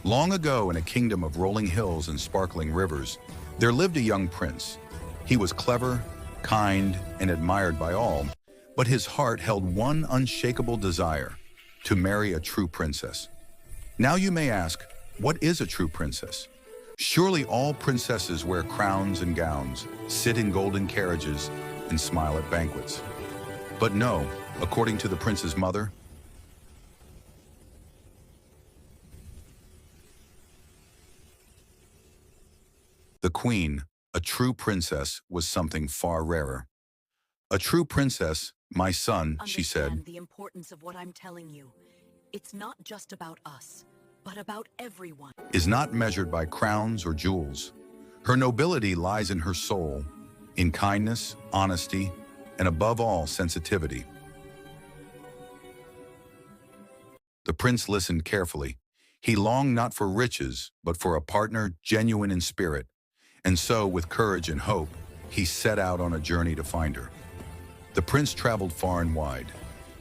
Long ago, in a kingdom of rolling hills and sparkling rivers, there lived a young prince. He was clever, kind, and admired by all, but his heart held one unshakable desire: to marry a true princess. Now you may ask, what is a true princess? Surely all princesses wear crowns and gowns, sit in golden carriages, and smile at banquets. But no, according to the prince's mother, the queen, a true princess, was something far rarer. A true princess, my son, she said, Understand the importance of what I'm telling you. It's not just about us, but about everyone. is not measured by crowns or jewels. Her nobility lies in her soul, in kindness, honesty, and above all, sensitivity. The prince listened carefully. He longed not for riches, but for a partner genuine in spirit. And so, with courage and hope, he set out on a journey to find her. The prince traveled far and wide.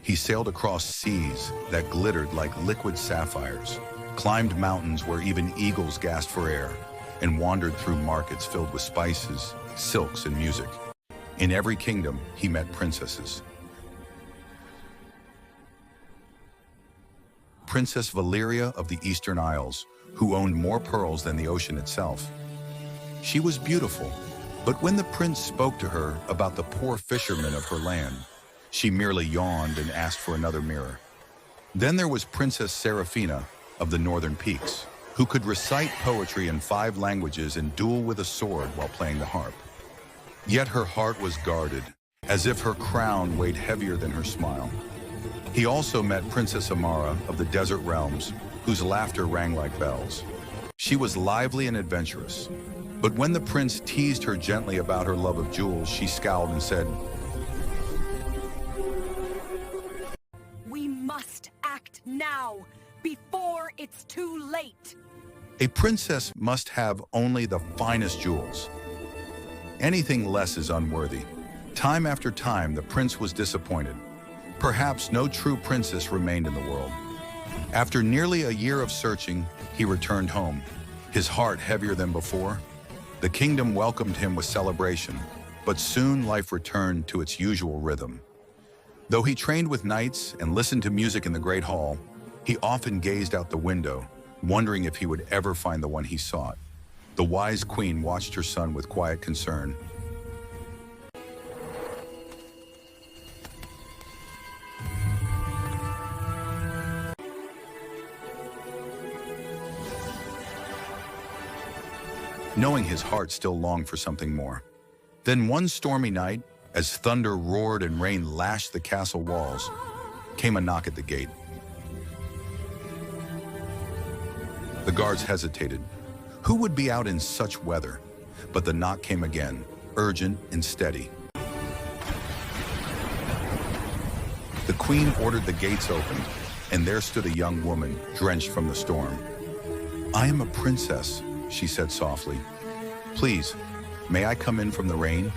He sailed across seas that glittered like liquid sapphires, climbed mountains where even eagles gasped for air, and wandered through markets filled with spices, silks, and music. In every kingdom, he met princesses. Princess Valeria of the Eastern Isles, who owned more pearls than the ocean itself. She was beautiful, but when the prince spoke to her about the poor fishermen of her land, she merely yawned and asked for another mirror. Then there was Princess Serafina of the Northern Peaks, who could recite poetry in 5 languages and duel with a sword while playing the harp. Yet her heart was guarded, as if her crown weighed heavier than her smile. He also met Princess Elara of the Desert Realms, whose laughter rang like bells. She was lively and adventurous, but when the prince teased her gently about her love of jewels, she scowled and said, We must act now, before it's too late. a princess must have only the finest jewels. Anything less is unworthy. Time after time, the prince was disappointed. Perhaps no true princess remained in the world. After nearly a year of searching, he returned home, his heart heavier than before. The kingdom welcomed him with celebration, but soon life returned to its usual rhythm. Though he trained with knights and listened to music in the Great Hall, he often gazed out the window, wondering if he would ever find the one he sought. The wise queen watched her son with quiet concern. Knowing his heart still longed for something more. Then one stormy night, as thunder roared and rain lashed the castle walls, came a knock at the gate. The guards hesitated. Who would be out in such weather? But the knock came again, urgent and steady. The queen ordered the gates opened, and there stood a young woman, drenched from the storm. "I am a princess," she said softly. "Please, may I come in from the rain?"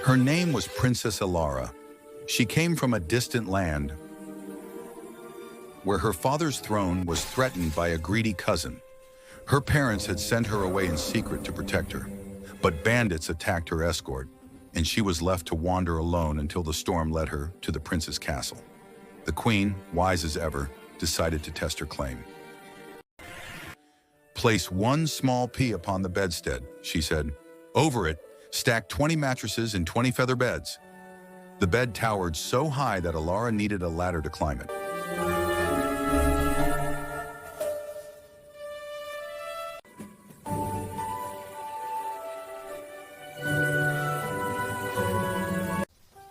Her name was Princess Elara. She came from a distant land where her father's throne was threatened by a greedy cousin. Her parents had sent her away in secret to protect her, but bandits attacked her escort, and she was left to wander alone until the storm led her to the prince's castle. The queen, wise as ever, decided to test her claim. "Place one small pea upon the bedstead," she said. "Over it, stack 20 mattresses and 20 feather beds." The bed towered so high that Elara needed a ladder to climb it.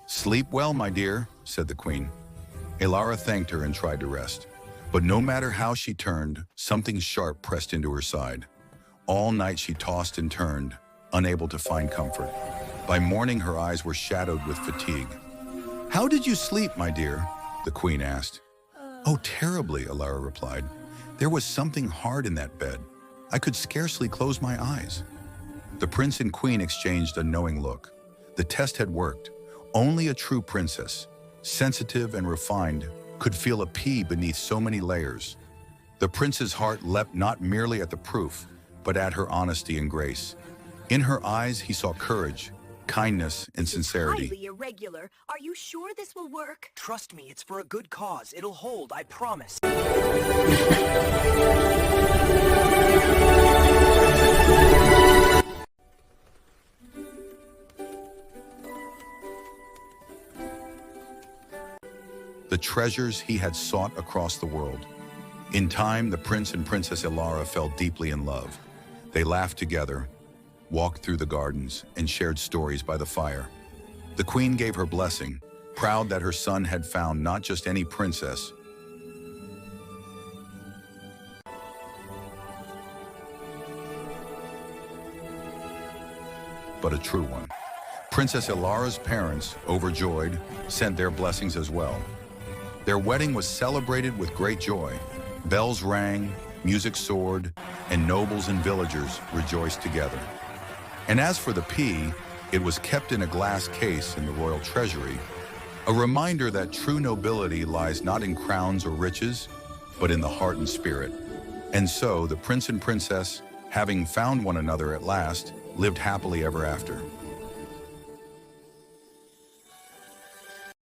"Sleep well, my dear," said the queen. Elara thanked her and tried to rest. But no matter how she turned, something sharp pressed into her side. All night she tossed and turned, unable to find comfort. By morning, her eyes were shadowed with fatigue. "How did you sleep, my dear?" the queen asked. "Oh, terribly," Elara replied. "There was something hard in that bed. I could scarcely close my eyes." The prince and queen exchanged a knowing look. The test had worked. Only a true princess, sensitive and refined, could feel a pea beneath so many layers. The prince's heart leapt not merely at the proof, but at her honesty and grace. In her eyes he saw courage, kindness, and sincerity. Highly irregular. Are you sure this will work? Trust me, it's for a good cause. It'll hold, I promise. The treasures he had sought across the world. In time, the prince and Princess Elara fell deeply in love. They laughed together, walked through the gardens, and shared stories by the fire. The queen gave her blessing, proud that her son had found not just any princess, but a true one. Princess Elara's parents, overjoyed, sent their blessings as well. Their wedding was celebrated with great joy. Bells rang, music soared, and nobles and villagers rejoiced together. And as for the pea, it was kept in a glass case in the royal treasury, a reminder that true nobility lies not in crowns or riches, but in the heart and spirit. And so the prince and princess, having found one another at last, lived happily ever after.